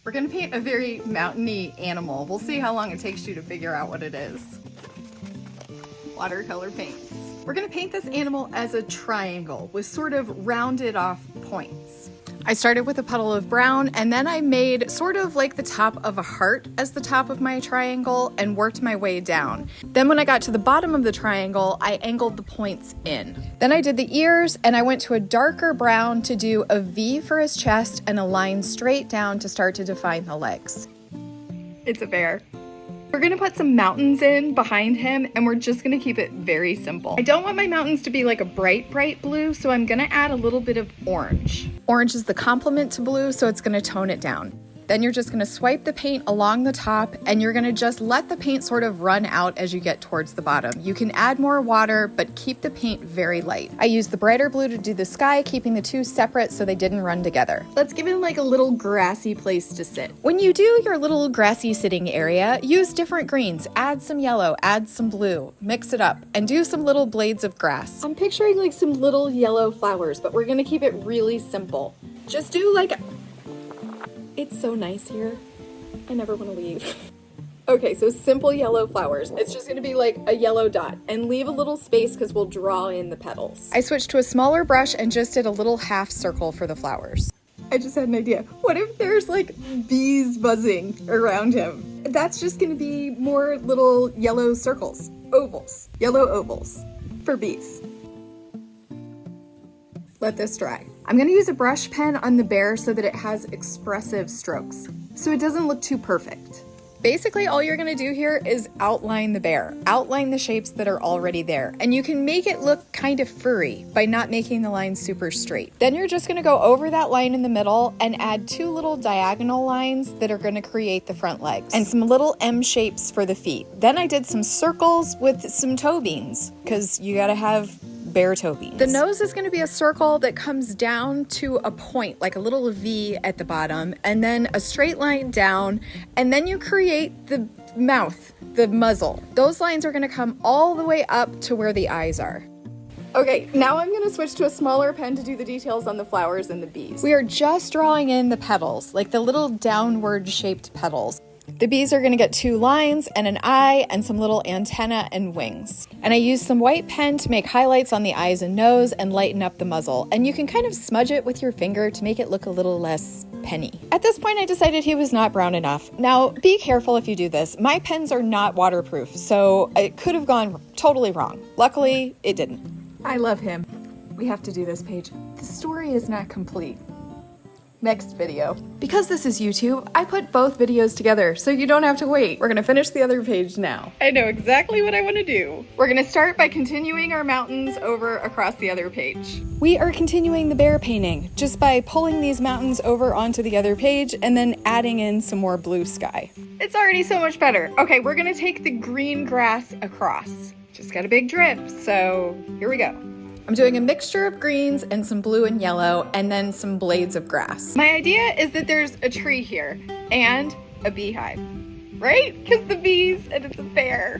We're gonna paint a very mountainy animal. We'll see how long it takes you to figure out what it is. Watercolor paints. We're gonna paint this animal as a triangle with sort of rounded off points. I started with a puddle of brown and then I made sort of like the top of a heart as the top of my triangle and worked my way down. Then when I got to the bottom of the triangle, I angled the points in. Then I did the ears and I went to a darker brown to do a V for his chest and a line straight down to start to define the legs. It's a bear. We're gonna put some mountains in behind him and we're just gonna keep it very simple. I don't want my mountains to be like a bright blue, so I'm gonna add a little bit of orange. Orange is the complement to blue, so it's gonna tone it down. Then you're just gonna swipe the paint along the top and you're gonna just let the paint sort of run out as you get towards the bottom. You can add more water, but keep the paint very light. I used the brighter blue to do the sky, keeping the two separate so they didn't run together. Let's give him like a little grassy place to sit. When you do your little grassy sitting area, use different greens. Add some yellow, add some blue, mix it up, and do some little blades of grass. I'm picturing like some little yellow flowers, but we're gonna keep it really simple. Just do like It's so nice here. I never want to leave. Okay, so simple yellow flowers. It's just gonna be like a yellow dot and leave a little space because we'll draw in the petals. I switched to a smaller brush and just did a little half circle for the flowers. I just had an idea. What if there's like bees buzzing around him? That's just gonna be more little yellow circles, ovals, yellow ovals for bees. Let this dry. I'm gonna use a brush pen on the bear so that it has expressive strokes, so it doesn't look too perfect. Basically, all you're gonna do here is outline the bear, outline the shapes that are already there, and you can make it look kind of furry by not making the line super straight. Then you're just gonna go over that line in the middle and add two little diagonal lines that are gonna create the front legs, and some little M shapes for the feet. Then I did some circles with some toe beans, because you gotta have bear toe beans. The nose is going to be a circle that comes down to a point, like a little V at the bottom, and then a straight line down, and then you create the mouth, the muzzle. Those lines are going to come all the way up to where the eyes are. Okay, now I'm gonna switch to a smaller pen to do the details on the flowers and the bees. We are just drawing in the petals, like the little downward shaped petals. The bees are gonna get two lines and an eye and some little antenna and wings. And I used some white pen to make highlights on the eyes and nose and lighten up the muzzle. And you can kind of smudge it with your finger to make it look a little less penny. At this point, I decided he was not brown enough. Now, be careful if you do this. My pens are not waterproof, so it could have gone totally wrong. Luckily, it didn't. I love him. We have to do this page. The story is not complete. Next video. Because this is YouTube, I put both videos together so you don't have to wait. We're gonna finish the other page now. I know exactly what I want to do. We're gonna start by continuing our mountains over across the other page. We are continuing the bear painting just by pulling these mountains over onto the other page and then adding in some more blue sky. It's already so much better. Okay, we're gonna take the green grass across. Just got a big drip, so here we go. I'm doing a mixture of greens and some blue and yellow and then some blades of grass. My idea is that there's a tree here and a beehive, right? Because the bees and it's a bear.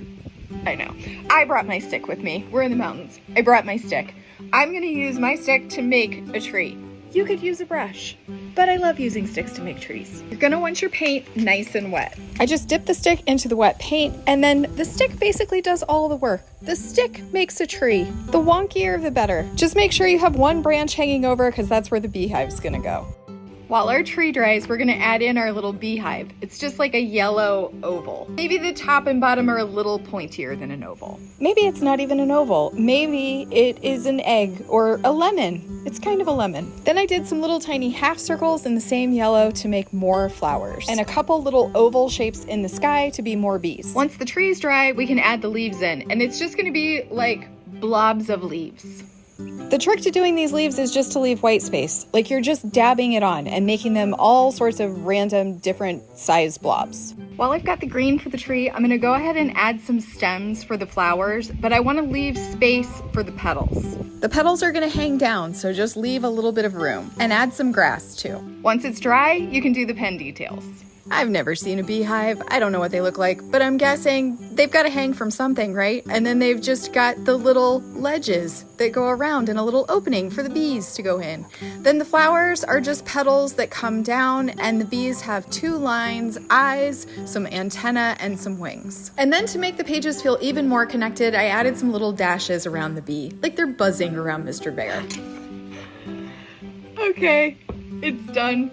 I know. I brought my stick with me. We're in the mountains. I brought my stick. I'm gonna use my stick to make a tree. You could use a brush, but I love using sticks to make trees. You're gonna want your paint nice and wet. I just dip the stick into the wet paint and then the stick basically does all the work. The stick makes a tree. The wonkier the better. Just make sure you have one branch hanging over because that's where the beehive's gonna go. While our tree dries, we're gonna add in our little beehive. It's just like a yellow oval. Maybe the top and bottom are a little pointier than an oval. Maybe it's not even an oval. Maybe it is an egg or a lemon. It's kind of a lemon. Then I did some little tiny half circles in the same yellow to make more flowers and a couple little oval shapes in the sky to be more bees. Once the tree is dry, we can add the leaves in and it's just gonna be like blobs of leaves. The trick to doing these leaves is just to leave white space, like you're just dabbing it on and making them all sorts of random different size blobs. While I've got the green for the tree, I'm gonna go ahead and add some stems for the flowers, but I wanna leave space for the petals. The petals are gonna hang down, so just leave a little bit of room and add some grass too. Once it's dry, you can do the pen details. I've never seen a beehive. I don't know what they look like, but I'm guessing they've got to hang from something, right? And then they've just got the little ledges that go around and a little opening for the bees to go in. Then the flowers are just petals that come down, and the bees have two lines, eyes, some antenna, and some wings. And then to make the pages feel even more connected, I added some little dashes around the bee, like they're buzzing around Mr. Bear. Okay, it's done.